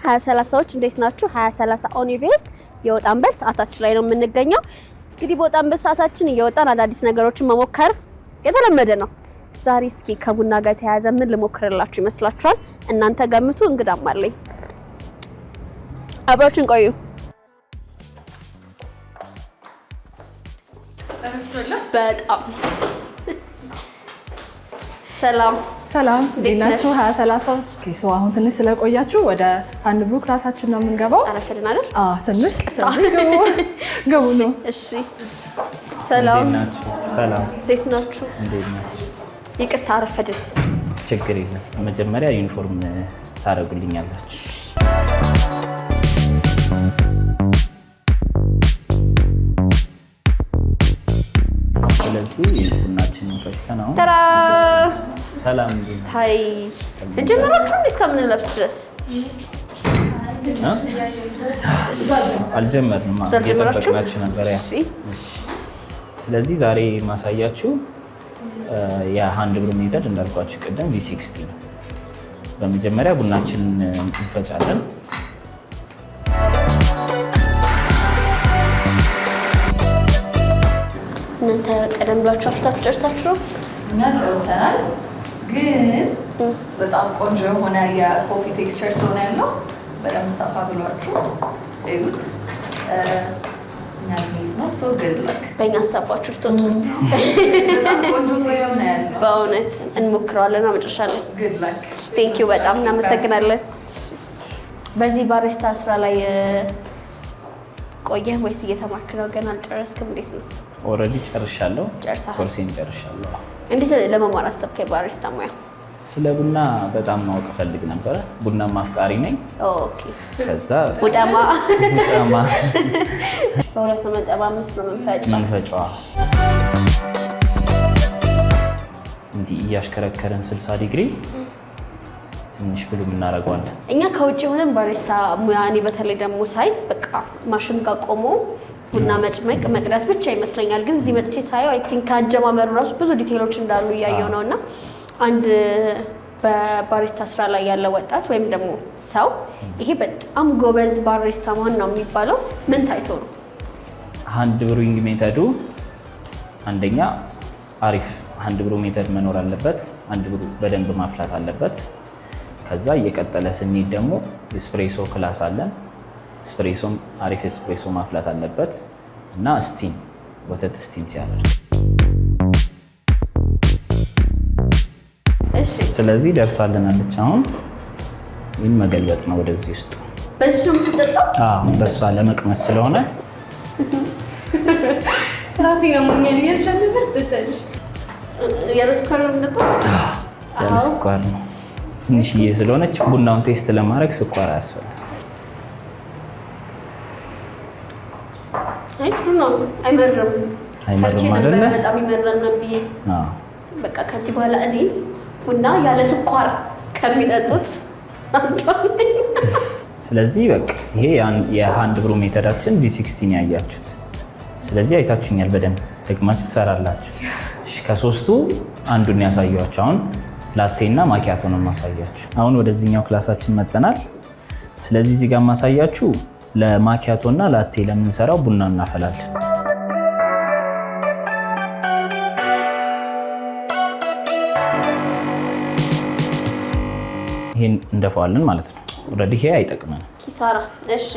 2030ዎች እንዴት ናችሁ? 2030 ኦን ኢቢኤስ የወጣን በል ሰዓታችን ላይ ነው የምንገኘው። እንግዲህ በወጣን በል ሰዓታችን እየወጣን አዳዲስ ነገሮችን መሞከር የተለመደ ነው። ዛሬ እስኪ ከቡና ጋር የተያያዘ ምን ልሞክርላችሁ ይመስላችኋል? እናንተ ገምቱ። እንግዳም አለኝ። አብራችን ቆዩ። በጣም ሰላም እንዴት ናችሁ? 2030ዎች ሶ አሁን ትንሽ ስለቆያችሁ ወደ አንድ ብሩ ክላሳችን ነው የምንገባው። አረፈድን አይደል? ትንሽ ገቡ ነው። እሺ ሰላም እንዴት ናችሁ? ይቅርታ አረፈድን። ችግር የለም። መጀመሪያ ዩኒፎርም ታደርጉልኛላችሁ። ስለዚህ ቡናችንን ፈጭተን አሁን ሰላም ሃይ ጀመራችሁ እስከምንለብስ ድረስ አልጀመርንም። እየጠበቅናችሁ ነበር። ስለዚህ ዛሬ ማሳያችሁ የሃንድ ብሩ ሜተድ እንዳልኳችሁ ቅድም V60 ነው። በመጀመሪያ ቡናችንን እንፈጫለን። እናንተ ቀደም ብላችሁ አፍታችሁ ጨርሳችሁ ነው? እና ጨርሰናል፣ ግን በጣም ቆንጆ የሆነ የኮፊ ቴክስቸር ስለሆነ ያለው በደንብ ሰፋ ብሏችሁ እዩት። በእኛ ሀሳባችሁ ልትወጡ የሆነ ያለው በእውነት እንሞክረዋለን። መጨረሻ ላይ ቴንኪው በጣም እናመሰግናለን። በዚህ ባሪስታ ስራ ላይ ቆየህ ወይስ እየተማርክ ነው? ገና አልጨረስክም? እንዴት ነው? ኦልሬዲ ጨርሻለሁ። ጨርሰሃል? ኮርሴን ጨርሻለሁ። እንዴት ለመማር አሰብክ የባሪስታ ሙያ? ስለ ቡና በጣም ማወቅ እፈልግ ነበረ። ቡና አፍቃሪ ነኝ። ኦኬ። ከዛ ውጠማ በሁለት ነጥብ አምስት ነው መንፈጫዋ እንዲህ እያሽከረከረን 60 ዲግሪ ትንሽ ብሉ እናደርገዋለን። እኛ ከውጭ ሆነን ባሪስታ ሙያ እኔ በተለይ ደግሞ ሳይ በቃ ማሽን ጋር ቆሞ ቡና መጭመቅ መቅዳት ብቻ ይመስለኛል። ግን እዚህ መጥቼ ሳየው አይ ቲንክ አጀማመሩ ራሱ ብዙ ዲቴይሎች እንዳሉ እያየው ነውና አንድ በባሪስታ ስራ ላይ ያለ ወጣት ወይም ደግሞ ሰው ይሄ በጣም ጎበዝ ባሪስታ መሆን ነው የሚባለው ምን ታይቶ ነው? ሃንድ ብሩዊንግ ሜተዱ አንደኛ አሪፍ ሃንድ ብሩ ሜተድ መኖር አለበት። ሃንድ ብሩ በደንብ ማፍላት አለበት። ከዛ እየቀጠለ ስንሄድ ደግሞ ኤስፕሬሶ ክላስ አለን። ኤስፕሬሶም አሪፍ ኤስፕሬሶ ማፍላት አለበት እና ስቲም ወተት ስቲም ሲያደርግ ስለዚህ ደርሳልናለች። አሁን ይህን መገልበጥ ነው ወደዚህ ውስጥ። በዚህ ነው የምትጠጣው? በሷ ለመቅመስ ስለሆነ ራሴ ያሞኛል እያልሻለሁ። ትጠጪ የስኳር ነው? ያለ ስኳር ነው። ትንሽዬ ስለሆነች ቡናውን ቴስት ለማድረግ ስኳር አያስፈልግም። አይ ጥሩ ነው። አይመርም አይደለ? በጣም ይመራል ነው ብዬ በቃ ከዚህ በኋላ እኔ ቡና ያለ ስኳር ከሚጠጡት ስለዚህ በቃ ይሄ የሃንድ ብሩ ሜተዳችን V60 ያያችሁት። ስለዚህ አይታችሁኛል፣ በደንብ ደግማችሁ ትሰራላችሁ። እሺ ከሶስቱ አንዱን ያሳያችሁ። አሁን ላቴ እና ማኪያቶ ነው ማሳያችሁ። አሁን ወደዚህኛው ክላሳችን መጥተናል። ስለዚህ እዚህ ጋር ማሳያችሁ ለማኪያቶ እና ላቴ ለምንሰራው ቡና እናፈላለን። ይሄን እንደፋዋለን ማለት ነው። ኦልሬዲ ይሄ አይጠቅመንም ኪሳራ። እሺ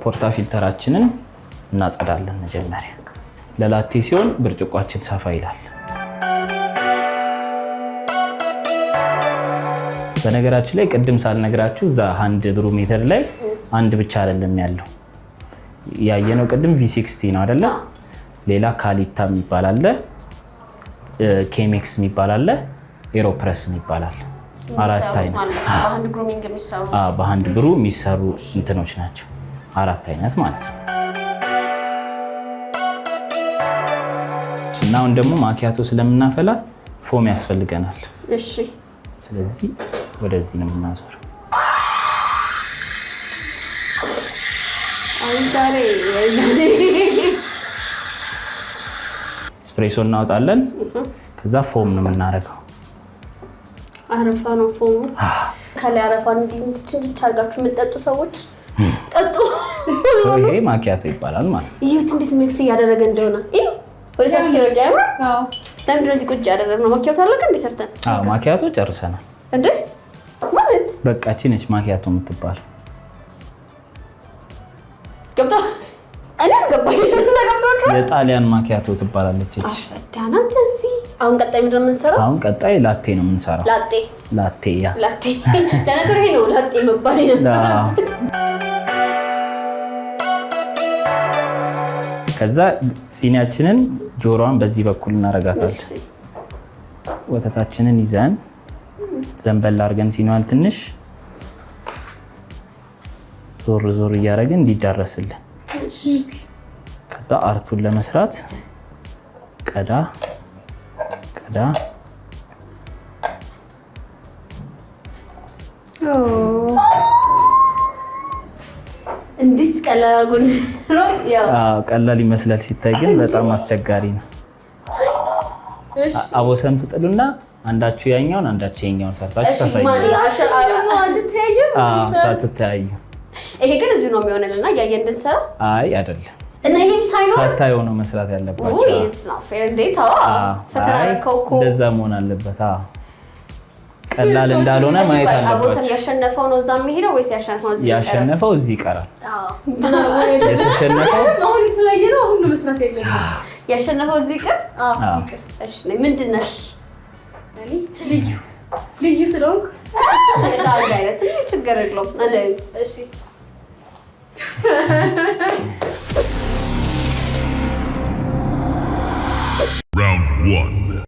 ፖርታ ፊልተራችንን እናጸዳለን መጀመሪያ። ለላቴ ሲሆን ብርጭቋችን ሰፋ ይላል። በነገራችን ላይ ቅድም ሳልነግራችሁ እዛ ሃንድ ብሩ ሜተድ ላይ አንድ ብቻ አይደለም ያለው። ያየነው ቅድም V60 ነው አይደለ? ሌላ ካሊታ የሚባል አለ፣ ኬሜክስ የሚባል አለ፣ ኤሮፕረስ የሚባል አለ። አራት አይነት በሃንድ ብሩ የሚሰሩ እንትኖች ናቸው። አራት አይነት ማለት ነው። እና አሁን ደግሞ ማኪያቶ ስለምናፈላ ፎም ያስፈልገናል። እሺ ስለዚህ ወደዚህ ነው የምናዞረው። ስፕሬሶ እናወጣለን። ከዛ ፎም ነው የምናደርገው። አረፋ ነው ፎሙ ከላይ አረፋ እንዲህ አድርጋችሁ የምትጠጡ ሰዎች ጠጡ። ይሄ ማኪያቶ ይባላል ማለት ነው። ይሄት እንዴት ሚክስ እያደረገ እንደሆነ እዩ። ወደ ታች ሲወርድ ያምር። ለምን እንደዚህ ቁጭ ያደረግነው? ማኪያቶ አለቀ እንዴ ሰርተን? ማኪያቶ ጨርሰናል እንዴ ማለት በቃ እቺ ነች ማኪያቶ የምትባለው። ገብታ እኔ ገባኝ። ተገብቶቹ የጣሊያን ማኪያቶ ትባላለች እቺ። አስረዳና እንደዚህ አሁን ቀጣይ ምንድን ነው የምንሰራው? አሁን ቀጣይ ላቴ ነው የምንሰራው። ላቴ ያ ላቴ ለነገሩ ይሄ ነው ላቴ መባል ነበር። ከዛ ሲኒያችንን ጆሮዋን በዚህ በኩል እናረጋታለን። ወተታችንን ይዘን ዘንበል አድርገን ሲኒዋን ትንሽ ዞር ዞር እያደረግን እንዲዳረስልን። ከዛ አርቱን ለመስራት ቀዳ እንዴት ቀላል አድርጎን ነው? ያው ቀላል ይመስላል ሲታይ ግን በጣም አስቸጋሪ ነው። አቦሰም ትጥሉና አንዳችሁ ያኛውን አንዳችሁ የኛውን ሰርታችሁ ሳትተያዩ። ይሄ ግን እዚህ ነው የሚሆንልና ያየ እንድንሰራ አይ አይደለም። እና ይሄም ሳይሆን ሳታዩ ነው መስራት ያለባችሁ። እንደዛ መሆን አለበት። ቀላል እንዳልሆነ ማየት አለባችሁ። አቦሰም ያሸነፈው ነው እዛ የሚሄደው ወይስ ያሸነፈው እዚህ? ያሸነፈው እዚህ ይቀራል። የተሸነፈው አሁን ስለየነው አሁን መስራት የለኝም። ያሸነፈው እዚህ ይቀር። እሺ ምንድን ነሽ? እኔ ልዩ ስለሆንኩ አንድ አይነት ችግር የለውም። አንድ አይነት እሺ Round 1.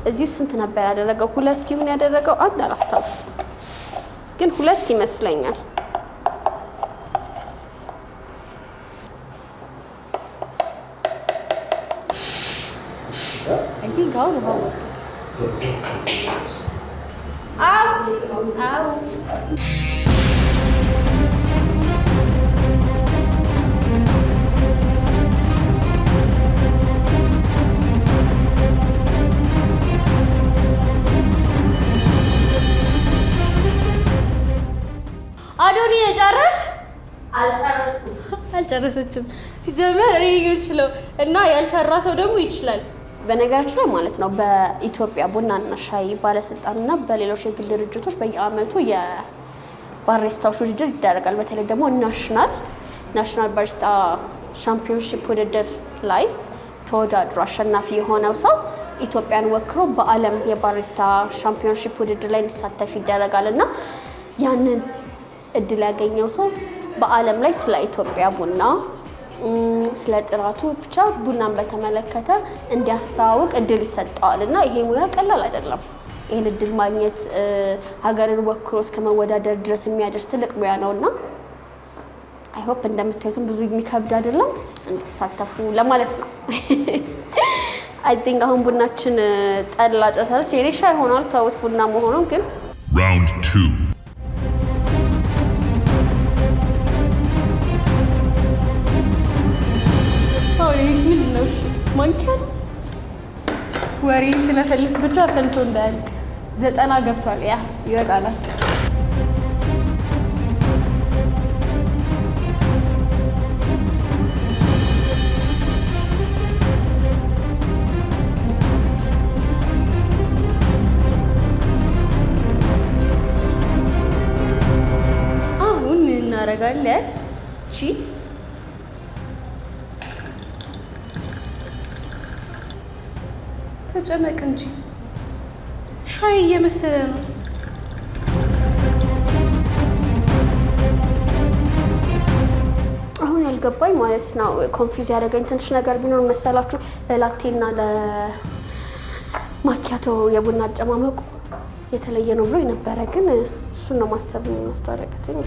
እዚህ ስንት ነበር ያደረገው? 2 ይሁን ያደረገው? አንድ አላስታውስም፣ ግን 2 ይመስለኛል። I think how አዶኒ የጨረሽ? አልጨረሰችም። ሲጀመር እኔ ይችላል እና ያልፈራ ሰው ደግሞ ይችላል። በነገራችን ላይ ማለት ነው በኢትዮጵያ ቡናና ሻይ ባለስልጣንና በሌሎች የግል ድርጅቶች በየአመቱ የባሪስታዎች ውድድር ይደረጋል። በተለይ ደግሞ ናሽናል ባሪስታ ሻምፒዮንሺፕ ውድድር ላይ ተወዳድሮ አሸናፊ የሆነው ሰው ኢትዮጵያን ወክሎ በዓለም የባሪስታ ሻምፒዮንሺፕ ውድድር ላይ እንዲሳተፍ ይደረጋል እና ያንን እድል ያገኘው ሰው በዓለም ላይ ስለ ኢትዮጵያ ቡና ስለ ጥራቱ ብቻ ቡናን በተመለከተ እንዲያስተዋውቅ እድል ይሰጠዋል እና ይሄ ሙያ ቀላል አይደለም። ይሄን እድል ማግኘት ሀገርን ወክሎ እስከ መወዳደር ድረስ የሚያደርስ ትልቅ ሙያ ነውና አይ ሆፕ እንደምታዩትም ብዙ የሚከብድ አይደለም፣ እንድትሳተፉ ለማለት ነው። አይ ቲንክ አሁን ቡናችን ጠላ ጨርሳለች። የኔ ሻይ ሆኗል፣ ተውት ቡና መሆኑን ግን Round 2. ምንድን ነው? እሺ ማንኪያ ነው። ወሬ ስለፈልክ ብቻ ፈልቶ እንዳያልቅ 90 ገብቷል። ያ ይበቃናል። አሁን ምን እናደርጋለን? እቺ ተጨመቅ እንጂ ሻይ እየመሰለ ነው። አሁን ያልገባኝ ማለት ነው ኮንፊውዝ ያደረገኝ ትንሽ ነገር ቢኖር መሰላችሁ ለላቴና ለማኪያቶ የቡና አጨማመቁ የተለየ ነው ብሎ የነበረ ግን እሱን ነው ማሰብ ማስተዋወቅተኝ።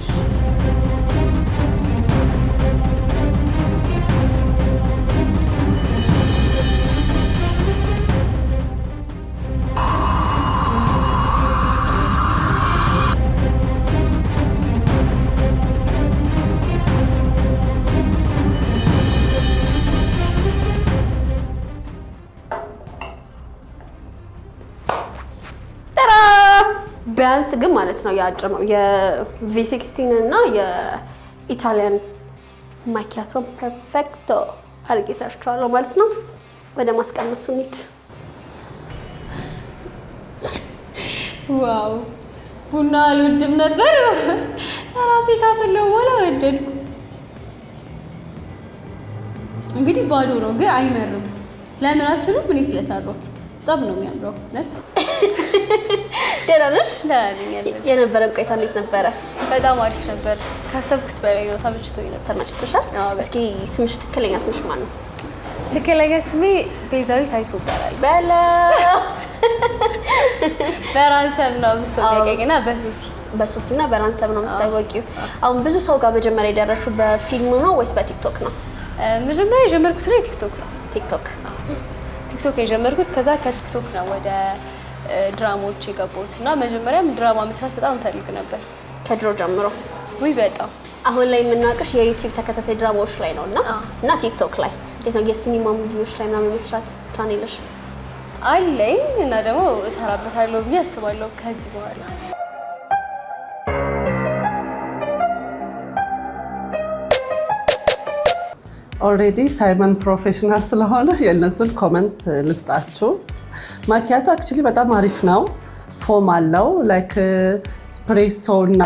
ቢያንስ ግን ማለት ነው ያጭ ነው የV16 እና የኢታሊያን ማኪያቶ ፐርፌክቶ አድርጌ ሰርቻለሁ ማለት ነው። ወደ ማስቀመሱ እንሂድ። ዋው ቡና አልወድም ነበር ራሴ ካፈለው በኋላ ወደድኩ። እንግዲህ ባዶ ነው ግን አይመርም። ለምን አትሉም? እኔ ስለሰራሁት በጣም ነው የሚያምረው። ነት ደህና ነሽ? ደህና ነኝ። የነበረን ቆይታ እንዴት ነበረ? በጣም አሪፍ ነበር። ካሰብኩት በላይ ነው። ተመችቶኝ ነበር። ተመችቶሻል? እስኪ ስምሽ ትክክለኛ ስምሽ ማን ነው? ትክክለኛ ስሜ ቤዛዊት አይቶ ይባላል። በለ በራንሰም ነው የምትሰቀኝና በሱሲና በራንሰም ነው የምታወቂው። አሁን ብዙ ሰው ጋር መጀመሪያ የደረሽው በፊልም ነው ወይስ በቲክቶክ ነው? መጀመሪያ የጀመርኩት ላይ ቲክቶክ ነው። ቲክቶክ የጀመርኩት ከዛ ከቲክቶክ ነው ወደ ድራማዎች የገባሁት እና መጀመሪያም ድራማ መስራት በጣም ፈልግ ነበር ከድሮ ጀምሮ። ወይ በጣም አሁን ላይ የምናውቅሽ የዩቲዩብ ተከታታይ ድራማዎች ላይ ነው እና ቲክቶክ ላይ እንዴት ነው የሲኒማ ሙቪዎች ላይ ምናምን መስራት ፕላን የለሽ? አለኝ እና ደግሞ እሰራበታለሁ ብዬ አስባለሁ ከዚህ በኋላ። ኦልሬዲ ሳይመን ፕሮፌሽናል ስለሆነ የእነሱን ኮመንት ልስጣችሁ። ማኪያቶ አክቹሊ በጣም አሪፍ ነው። ፎም አለው ላይክ ስፕሬሶ እና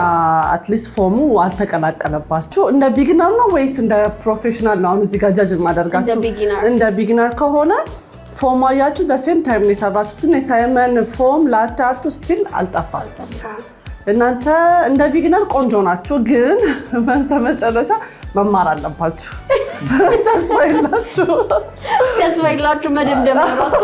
አትሊስት ፎሙ አልተቀላቀለባችሁ። እንደ ቢጊነር ነው ወይስ እንደ ፕሮፌሽናል ነው? አሁን እዚህ ጋር ጃጅ ማደርጋችሁ እንደ ቢጊነር ከሆነ ፎም አያችሁ ሴም ታይም ነው የሰራችሁት፣ ግን የሳይመን ፎም ላቴ አርቱ ስቲል አልጠፋም። እናንተ እንደ ቢጊነር ቆንጆ ናችሁ፣ ግን በስተመጨረሻ መማር አለባችሁ። ተስፋ የላችሁ መደምደም ራሱ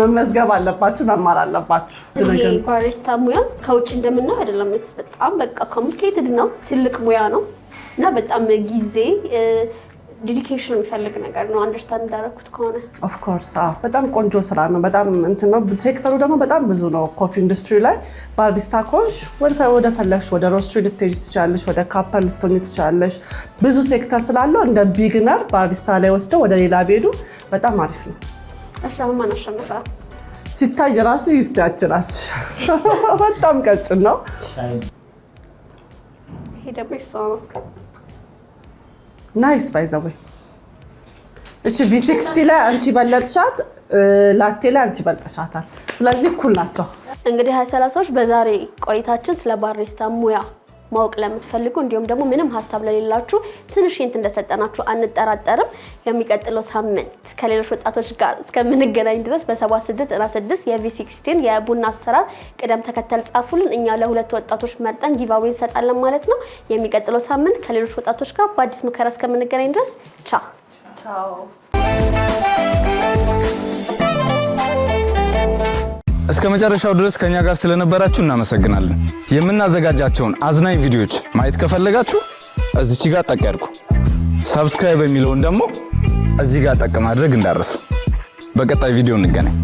መመዝገብ አለባችሁ፣ መማር አለባችሁ። ይሄ ባሪስታ ሙያ ከውጭ እንደምናየው አይደለም። በጣም በቃ ኮምፕሊኬትድ ነው፣ ትልቅ ሙያ ነው እና በጣም ጊዜ ዴዲኬሽን የሚፈልግ ነገር ነው። አንደርስታንድ እንዳደረኩት ከሆነ ኦፍ ኮርስ በጣም ቆንጆ ስራ ነው። በጣም እንትን ነው። ሴክተሩ ደግሞ በጣም ብዙ ነው። ኮፊ ኢንዱስትሪ ላይ ባሪስታ ኮንሽ ወደ ፈለግሽ ወደ ሮስትሪ ልትሄጂ ትችላለሽ፣ ወደ ካፐር ልትሆኚ ትችላለሽ። ብዙ ሴክተር ስላለው እንደ ቢግነር ባሪስታ ላይ ወስደው ወደ ሌላ ቤዱ በጣም አሪፍ ነው። እሺ አሁን ማን አሸነፈ? ሲታይ ራሱ ይስታችን ራስሽ በጣም ቀጭን ነው። ይሄ ደግሞ ይሰው ናይስ ባይ ዘ ወይ። እሺ V60 ላይ አንቺ በለጥሻት፣ ላቴ ላይ አንቺ በልጠሻታል። ስለዚህ እኩል ናቸው። እንግዲህ 2030ዎች በዛሬ ቆይታችን ስለ ባሪስታ ሙያ ማወቅ ለምትፈልጉ እንዲሁም ደግሞ ምንም ሀሳብ ለሌላችሁ ትንሽ ሂንት እንደሰጠናችሁ አንጠራጠርም። የሚቀጥለው ሳምንት ከሌሎች ወጣቶች ጋር እስከምንገናኝ ድረስ በ7696 የV16 የቡና አሰራር ቅደም ተከተል ጻፉልን። እኛ ለሁለት ወጣቶች መርጠን ጊቫዌ እንሰጣለን ማለት ነው። የሚቀጥለው ሳምንት ከሌሎች ወጣቶች ጋር በአዲስ ሙከራ እስከምንገናኝ ድረስ ቻው። እስከ መጨረሻው ድረስ ከኛ ጋር ስለነበራችሁ እናመሰግናለን። የምናዘጋጃቸውን አዝናኝ ቪዲዮዎች ማየት ከፈለጋችሁ እዚች ጋር ጠቅ ያድርጉ። ሰብስክራይብ የሚለውን ደግሞ እዚህ ጋር ጠቅ ማድረግ እንዳትረሱ። በቀጣይ ቪዲዮ እንገናኝ።